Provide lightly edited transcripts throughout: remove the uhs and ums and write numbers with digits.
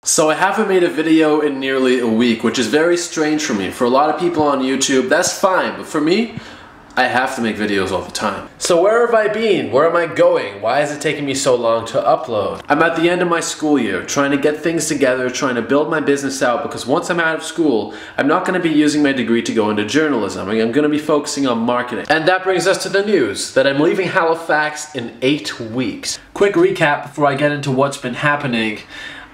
So I haven't made a video in nearly a week, which is very strange for me. For a lot of people on YouTube, that's fine, but for me, I have to make videos all the time. So where have I been? Where am I going? Why is it taking me so long to upload? I'm at the end of my school year, trying to get things together, trying to build my business out, because once I'm out of school, I'm not going to be using my degree to go into journalism. I'm going to be focusing on marketing. And that brings us to the news, that I'm leaving Halifax in 8 weeks. Quick recap before I get into what's been happening.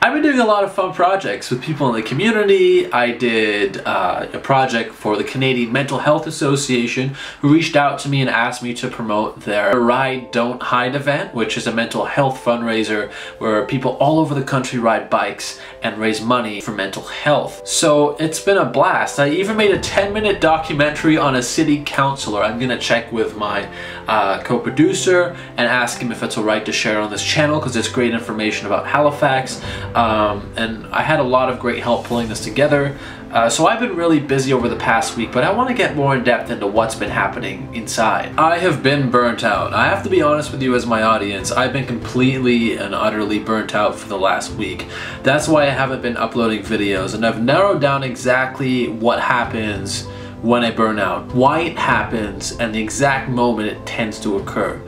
I've been doing a lot of fun projects with people in the community. I did a project for the Canadian Mental Health Association, who reached out to me and asked me to promote their Ride Don't Hide event, which is a mental health fundraiser where people all over the country ride bikes and raise money for mental health. So it's been a blast. I even made a 10-minute documentary on a city councillor. I'm gonna check with my co-producer and ask him if it's alright to share on this channel, because it's great information about Halifax. And I had a lot of great help pulling this together. So I've been really busy over the past week, but I want to get more in depth into what's been happening inside. I have been burnt out. I have to be honest with you as my audience. I've been completely and utterly burnt out for the last week. That's why I haven't been uploading videos, and I've narrowed down exactly what happens when I burn out, why it happens, and the exact moment it tends to occur.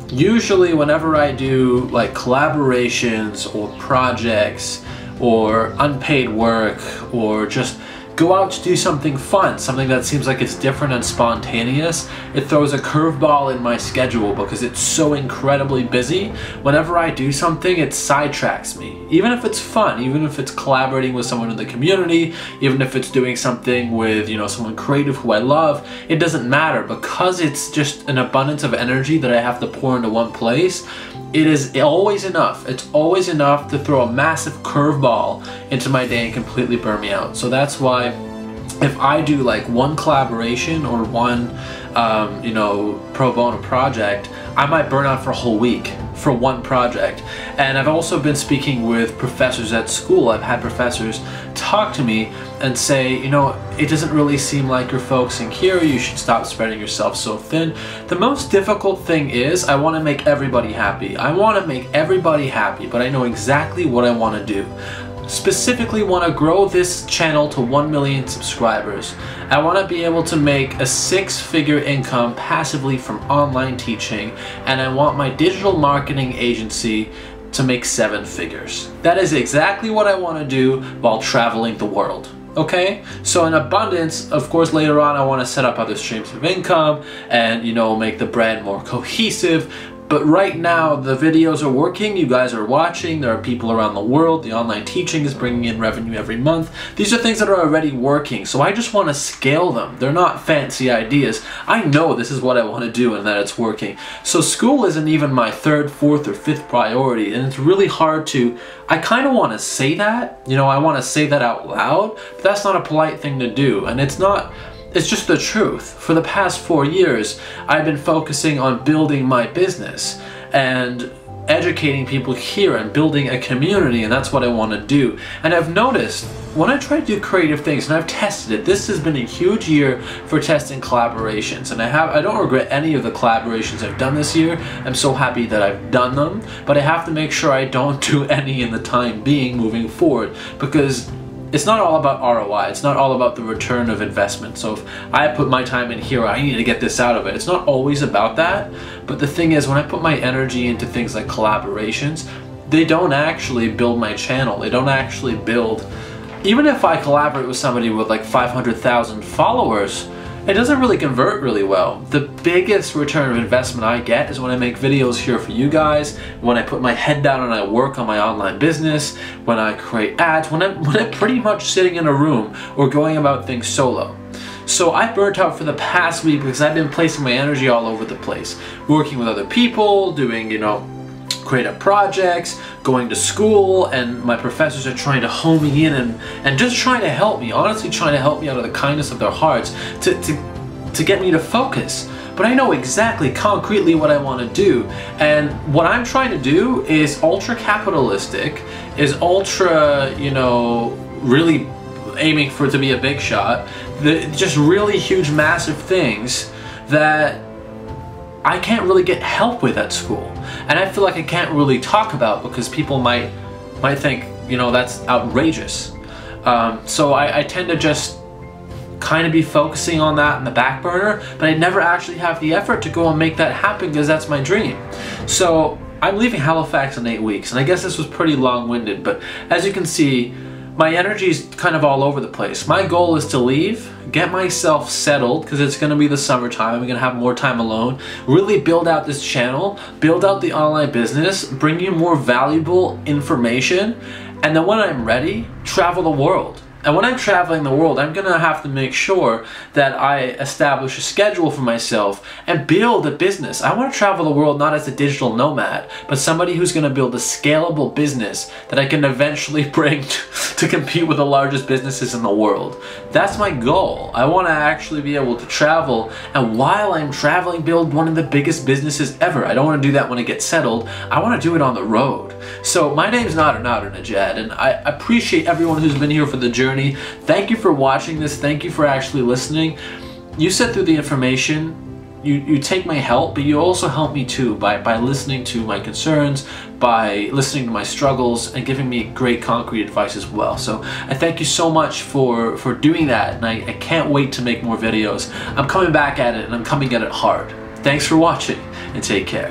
Usually whenever I do like collaborations or projects or unpaid work or just go out to do something fun, something that seems like it's different and spontaneous, it throws a curveball in my schedule because it's so incredibly busy. Whenever I do something, it sidetracks me. Even if it's fun, even if it's collaborating with someone in the community, even if it's doing something with, you know, someone creative who I love, it doesn't matter, because it's just an abundance of energy that I have to pour into one place. It is always enough. It's always enough to throw a massive curveball into my day and completely burn me out. So that's why if I do like one collaboration or one, you know, pro bono project, I might burn out for a whole week for one project. And I've also been speaking with professors at school. I've had professors talk to me and say, you know, it doesn't really seem like you're focusing here. You should stop spreading yourself so thin. The most difficult thing is I want to make everybody happy. I want to make everybody happy, but I know exactly what I want to do. Specifically want to grow this channel to 1 million subscribers. I want to be able to make a 6-figure income passively from online teaching, and I want my digital marketing agency to make 7 figures. That is exactly what I want to do while traveling the world. Okay, so in abundance, of course, later on I want to set up other streams of income and, you know, make the brand more cohesive. But right now, the videos are working, you guys are watching, there are people around the world, the online teaching is bringing in revenue every month. These are things that are already working, so I just want to scale them. They're not fancy ideas. I know this is what I want to do and that it's working. So school isn't even my 3rd, 4th, or 5th priority, and it's really hard to, I kind of want to say that, you know, I want to say that out loud, but that's not a polite thing to do, and it's not. It's just the truth. For the past 4 years, I've been focusing on building my business and educating people here and building a community, and that's what I want to do. And I've noticed when I try to do creative things, and I've tested it, this has been a huge year for testing collaborations, and I don't regret any of the collaborations I've done this year. I'm so happy that I've done them, but I have to make sure I don't do any in the time being moving forward, because it's not all about ROI, it's not all about the return of investment. So if I put my time in here, I need to get this out of it. It's not always about that, but the thing is, when I put my energy into things like collaborations, they don't actually build my channel. They don't actually build, even if I collaborate with somebody with like 500,000 followers, it doesn't really convert really well. The biggest return of investment I get is when I make videos here for you guys, when I put my head down and I work on my online business, when I create ads, when I'm pretty much sitting in a room or going about things solo. So I burnt out for the past week because I've been placing my energy all over the place. Working with other people, doing, you know, creative projects, going to school, and my professors are trying to hone me in and just trying to help me, honestly trying to help me out of the kindness of their hearts to get me to focus. But I know exactly, concretely what I want to do, and what I'm trying to do is ultra capitalistic, is ultra, you know, really aiming for it to be a big shot, just really huge, massive things that I can't really get help with at school, and I feel like I can't really talk about because people might think, you know, that's outrageous. So I tend to just kind of be focusing on that in the back burner, but I never actually have the effort to go and make that happen because that's my dream. So I'm leaving Halifax in 8 weeks, and I guess this was pretty long-winded, but as you can see, my energy is kind of all over the place. My goal is to leave, get myself settled, because it's going to be the summertime, I'm going to have more time alone, really build out this channel, build out the online business, bring you more valuable information, and then when I'm ready, travel the world. And when I'm traveling the world, I'm gonna have to make sure that I establish a schedule for myself and build a business. I wanna travel the world not as a digital nomad, but somebody who's gonna build a scalable business that I can eventually bring to compete with the largest businesses in the world. That's my goal. I wanna actually be able to travel, and while I'm traveling, build one of the biggest businesses ever. I don't wanna do that when I get settled. I wanna do it on the road. So my name's Nadernejad, and I appreciate everyone who's been here for the journey. Thank you for watching this. Thank you for actually listening. You sit through the information. You take my help, but you also help me too by listening to my concerns, by listening to my struggles, and giving me great concrete advice as well. So I thank you so much for doing that, and I can't wait to make more videos. I'm coming back at it, and I'm coming at it hard. Thanks for watching, and take care.